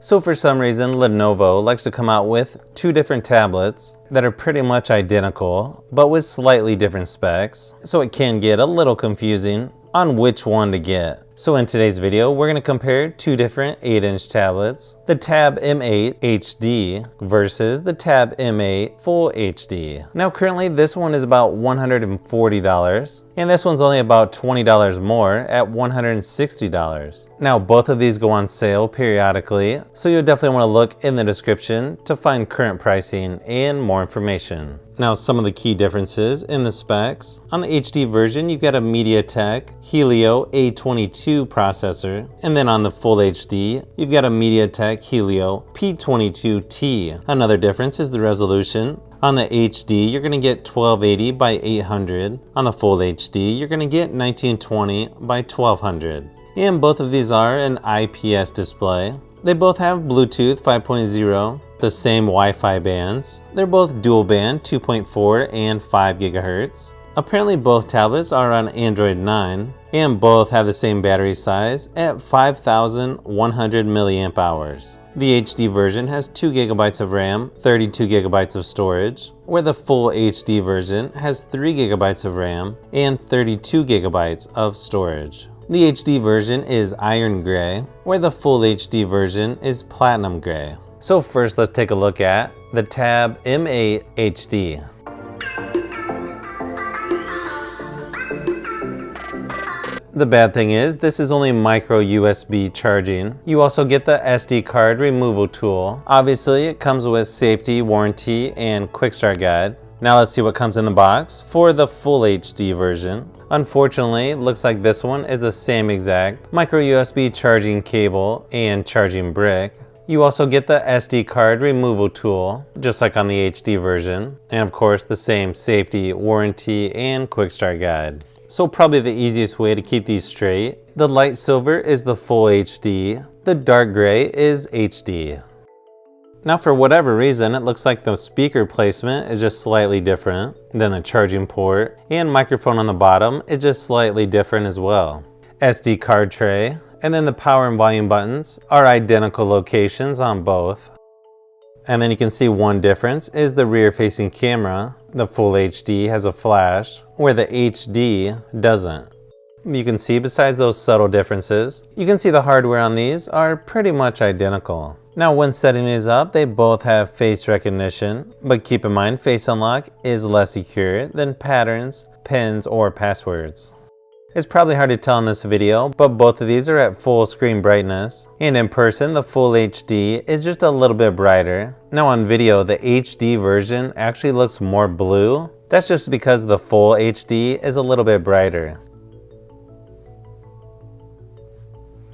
So for some reason, Lenovo likes to come out with two different tablets that are pretty much identical, but with slightly different specs, so it can get a little confusing on which one to get. So in today's video, we're going to compare two different 8-inch tablets, the Tab M8 HD versus the Tab M8 Full HD. Now currently this one is about $140, and this one's only about $20 more at $160. Now both of these go on sale periodically, so you'll definitely want to look in the description to find current pricing and more information. Now some of the key differences in the specs. On the HD version, you've got a MediaTek Helio A22 processor, and then on the Full HD, you've got a MediaTek Helio P22T. Another difference is the resolution. On the HD, you're going to get 1280 by 800. On the Full HD, you're going to get 1920 by 1200. And both of these are an IPS display. They both have Bluetooth 5.0, the same Wi-Fi bands. They're both dual band 2.4 and 5 GHz. Apparently both tablets are on Android 9, and both have the same battery size at 5,100 milliamp hours. The HD version has 2 GB of RAM, 32 GB of storage, where the Full HD version has 3 GB of RAM and 32 GB of storage. The HD version is iron gray, where the Full HD version is platinum gray. So first let's take a look at the Tab M8 HD. The bad thing is this is only micro USB charging. You also get the SD card removal tool. Obviously it comes with safety, warranty, and quick start guide. Now let's see what comes in the box for the Full HD version. Unfortunately, it looks like this one is the same exact micro USB charging cable and charging brick. You also get the SD card removal tool, just like on the HD version, and of course the same safety, warranty, and quick start guide. So probably the easiest way to keep these straight, the light silver is the Full HD, the dark gray is HD. Now for whatever reason, it looks like the speaker placement is just slightly different than the charging port, and microphone on the bottom is just slightly different as well. SD card tray, and then the power and volume buttons are identical locations on both. And then you can see one difference is the rear facing camera. The Full HD has a flash, where the HD doesn't. You can see besides those subtle differences, you can see the hardware on these are pretty much identical. Now when setting these up, they both have face recognition, but keep in mind face unlock is less secure than patterns, pins, or passwords. It's probably hard to tell in this video, but both of these are at full screen brightness, and in person the Full HD is just a little bit brighter. Now on video, the HD version actually looks more blue. That's just because the Full HD is a little bit brighter.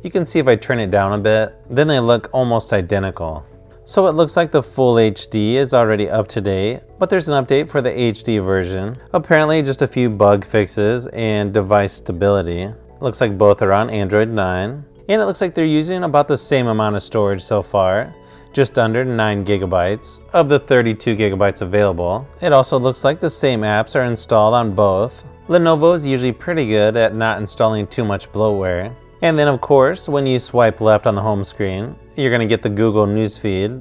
You can see if I turn it down a bit, then they look almost identical. So it looks like the Full HD is already up to date, but there's an update for the HD version. Apparently just a few bug fixes and device stability. Looks like both are on Android 9, and it looks like they're using about the same amount of storage so far, just under 9 GB of the 32 GB available. It also looks like the same apps are installed on both. Lenovo is usually pretty good at not installing too much bloatware. And then of course, when you swipe left on the home screen, you're going to get the Google newsfeed.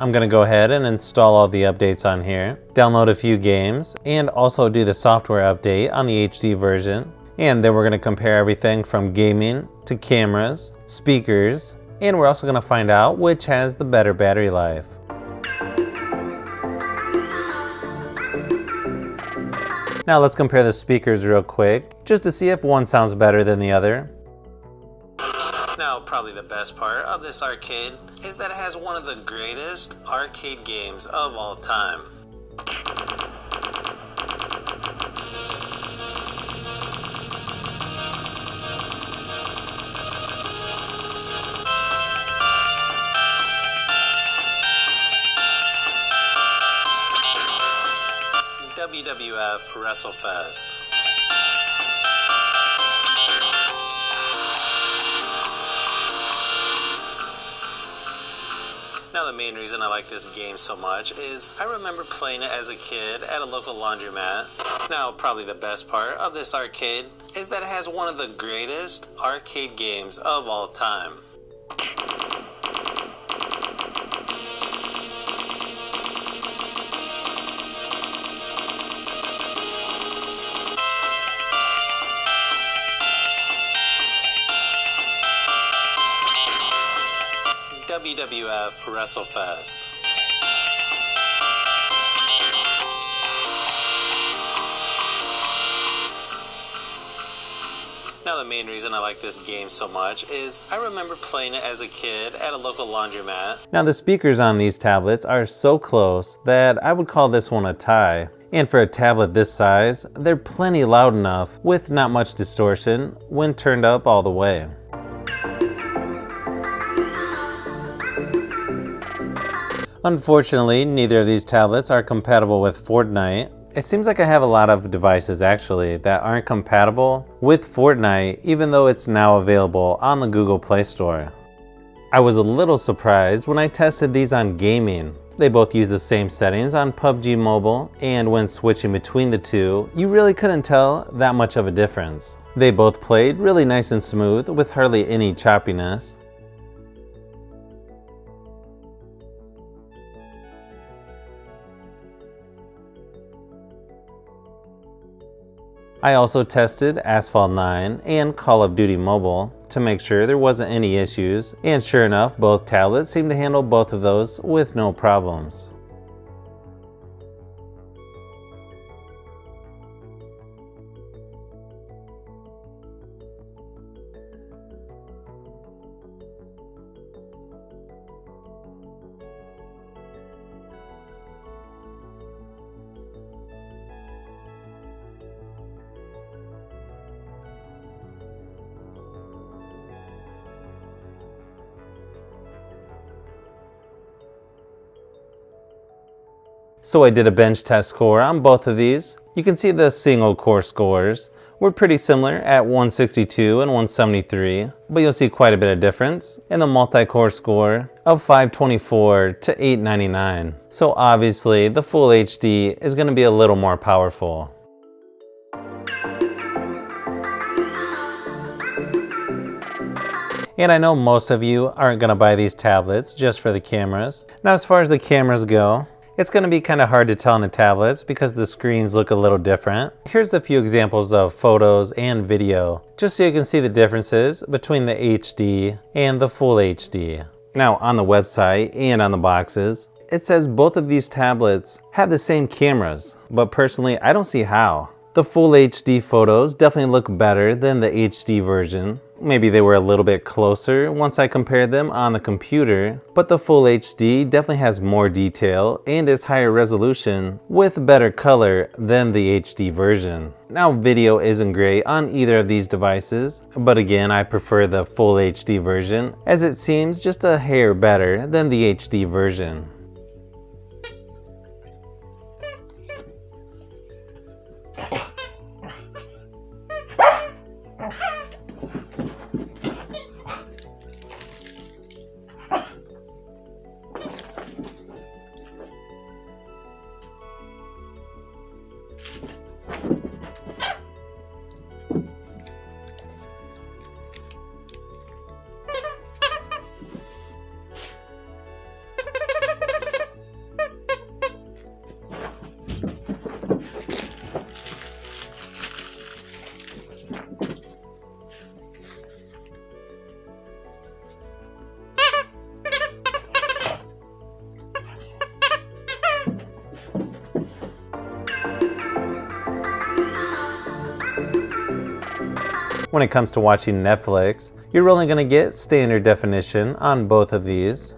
I'm going to go ahead and install all the updates on here, download a few games, and also do the software update on the HD version. And then we're going to compare everything from gaming to cameras, speakers, and we're also going to find out which has the better battery life. Now let's compare the speakers real quick, just to see if one sounds better than the other. Now probably the best part of this arcade is that it has one of the greatest arcade games of all time. WWF WrestleFest. Now the main reason I like this game so much is I remember playing it as a kid at a local laundromat. Now, probably the best part of this arcade is that it has one of the greatest arcade games of all time. WWF WrestleFest. Now the main reason I like this game so much is I remember playing it as a kid at a local laundromat. Now the speakers on these tablets are so close that I would call this one a tie. And for a tablet this size, they're plenty loud enough with not much distortion when turned up all the way. Unfortunately, neither of these tablets are compatible with Fortnite. It seems like I have a lot of devices actually that aren't compatible with Fortnite, even though it's now available on the Google Play Store. I was a little surprised when I tested these on gaming. They both use the same settings on PUBG Mobile, and when switching between the two, you really couldn't tell that much of a difference. They both played really nice and smooth with hardly any choppiness. I also tested Asphalt 9 and Call of Duty Mobile to make sure there wasn't any issues, and sure enough, both tablets seem to handle both of those with no problems. So I did a bench test score on both of these. You can see the single core scores were pretty similar at 162 and 173, but you'll see quite a bit of difference in the multi-core score of 524 to 899. So obviously the full HD is going to be a little more powerful. And I know most of you aren't going to buy these tablets just for the cameras. Now as far as the cameras go, it's going to be kind of hard to tell on the tablets because the screens look a little different. Here's a few examples of photos and video, just so you can see the differences between the HD and the full HD. Now on the website and on the boxes, it says both of these tablets have the same cameras, but personally I don't see how. The full HD photos definitely look better than the HD version. Maybe they were a little bit closer once I compared them on the computer, but the full HD definitely has more detail and is higher resolution with better color than the HD version. Now video isn't great on either of these devices, but again I prefer the full HD version as it seems just a hair better than the HD version. When it comes to watching Netflix, you're only going to get standard definition on both of these.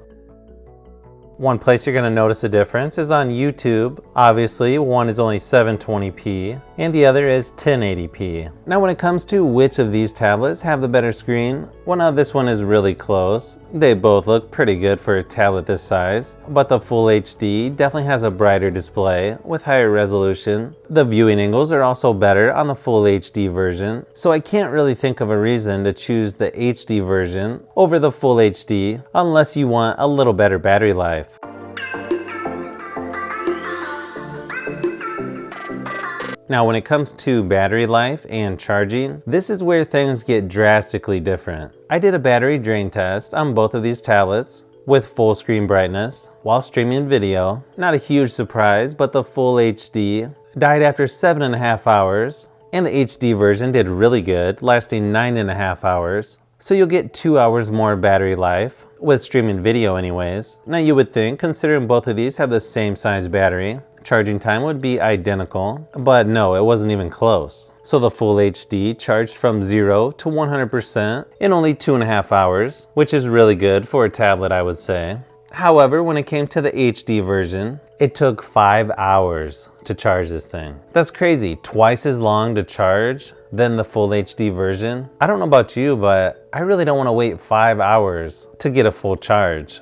One place you're going to notice a difference is on YouTube. Obviously, one is only 720p and the other is 1080p. Now when it comes to which of these tablets have the better screen, well, now this one is really close. They both look pretty good for a tablet this size, but the Full HD definitely has a brighter display with higher resolution. The viewing angles are also better on the Full HD version, so I can't really think of a reason to choose the HD version over the Full HD unless you want a little better battery life. Now when it comes to battery life and charging, this is where things get drastically different. I did a battery drain test on both of these tablets with full screen brightness while streaming video. Not a huge surprise, but the Full HD died after 7.5 hours, and the HD version did really good, lasting 9.5 hours. So you'll get 2 hours more battery life with streaming video anyways. Now you would think, considering both of these have the same size battery, charging time would be identical, but no, it wasn't even close. So the Full HD charged from 0 to 100% in only 2.5 hours, which is really good for a tablet, I would say. However, when it came to the HD version, it took 5 hours to charge this thing. That's crazy, twice as long to charge than the Full HD version. I don't know about you, but I really don't want to wait 5 hours to get a full charge.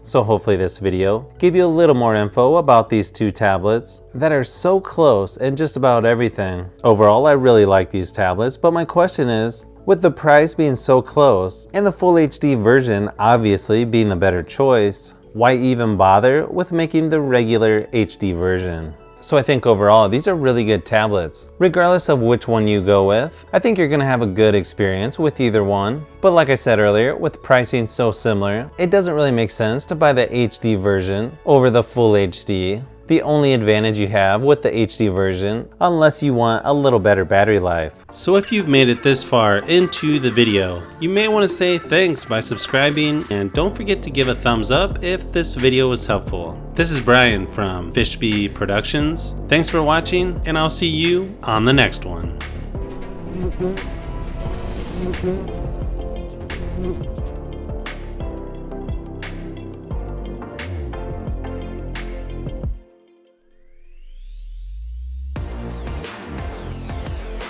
So hopefully this video gave you a little more info about these two tablets that are so close in just about everything. Overall, I really like these tablets, but my question is, with the price being so close and the Full HD version obviously being the better choice, why even bother with making the regular HD version? So I think overall, these are really good tablets. Regardless of which one you go with, I think you're gonna have a good experience with either one. But like I said earlier, with pricing so similar, it doesn't really make sense to buy the HD version over the Full HD. The only advantage you have with the HD version, unless you want a little better battery life. So if you've made it this far into the video, you may want to say thanks by subscribing, and don't forget to give a thumbs up if this video was helpful. This is Brian from Fishbee Productions. Thanks for watching, and I'll see you on the next one.